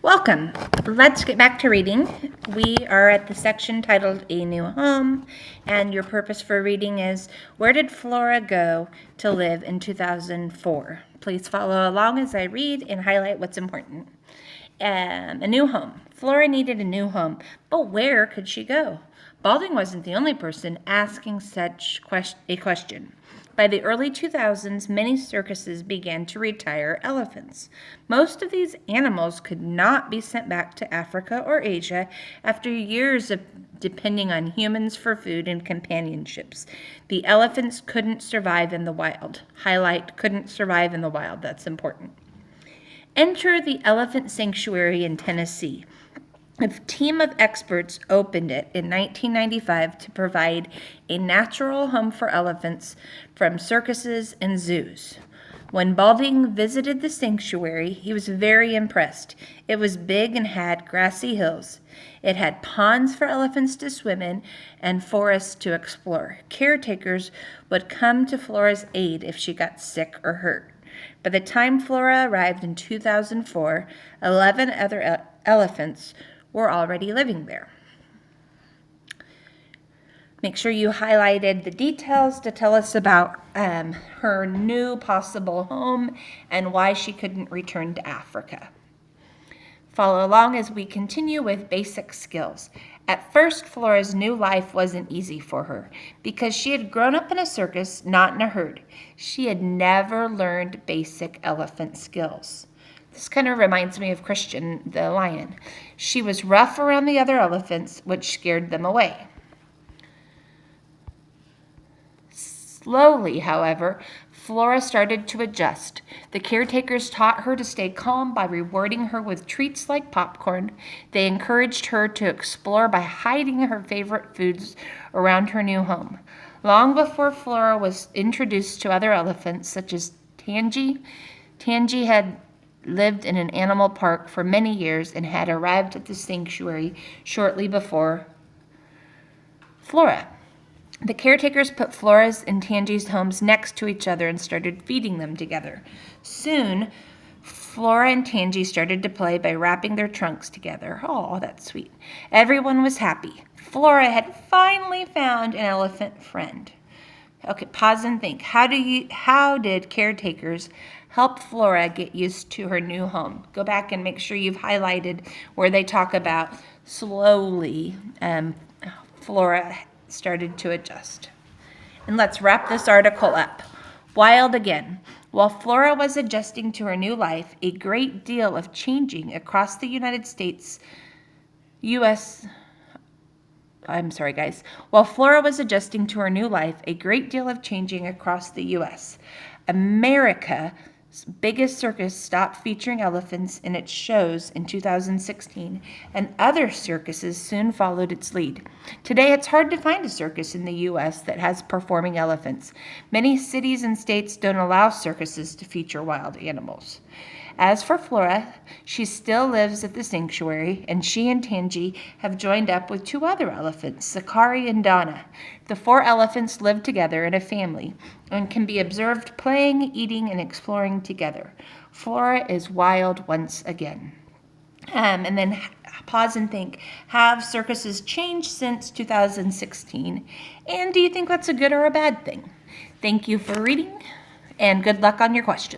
Welcome. Let's get back to reading. We are at the section titled A New Home, and your purpose for reading is, where did Flora go to live in 2004? Please follow along as I read and highlight what's important. A new home. Flora needed a new home, but where could she go? Balding wasn't the only person asking such a question. By the early 2000s, many circuses began to retire elephants. Most of these animals could not be sent back to Africa or Asia after years of depending on humans for food and companionships. The elephants couldn't survive in the wild. Highlight, couldn't survive in the wild. That's important. Enter the Elephant Sanctuary in Tennessee. A team of experts opened it in 1995 to provide a natural home for elephants from circuses and zoos. When Balding visited the sanctuary, he was very impressed. It was big and had grassy hills. It had ponds for elephants to swim in and forests to explore. Caretakers would come to Flora's aid if she got sick or hurt. By the time Flora arrived in 2004, 11 other elephants were already living there. Make sure you highlighted the details to tell us about her new possible home and why she couldn't return to Africa. Follow along as we continue with basic skills. At first, Flora's new life wasn't easy for her because she had grown up in a circus, not in a herd. She had never learned basic elephant skills. This kind of reminds me of Christian, the lion. She was rough around the other elephants, which scared them away. Slowly, however, Flora started to adjust. The caretakers taught her to stay calm by rewarding her with treats like popcorn. They encouraged her to explore by hiding her favorite foods around her new home. Long before Flora was introduced to other elephants, such as Tangi had lived in an animal park for many years and had arrived at the sanctuary shortly before Flora. The caretakers put Flora's and Tangi's homes next to each other and started feeding them together. Soon, Flora and Tangi started to play by wrapping their trunks together. Oh, that's sweet. Everyone was happy. Flora had finally found an elephant friend. Okay, pause and think. How did caretakers help Flora get used to her new home? Go back and make sure you've highlighted where they talk about slowly Flora started to adjust. And let's wrap this article up. Wild again. While Flora was adjusting to her new life, a great deal of changing across the While Flora was adjusting to her new life, a great deal of changing across the U.S. America's biggest circus stopped featuring elephants in its shows in 2016, and other circuses soon followed its lead. Today, it's hard to find a circus in the U.S. that has performing elephants. Many cities and states don't allow circuses to feature wild animals. As for Flora, she still lives at the sanctuary, and she and Tangi have joined up with 2 other elephants, Sakari and Donna. The 4 elephants live together in a family and can be observed playing, eating, and exploring together. Flora is wild once again. And then pause and think, have circuses changed since 2016? And do you think that's a good or a bad thing? Thank you for reading, and good luck on your questions.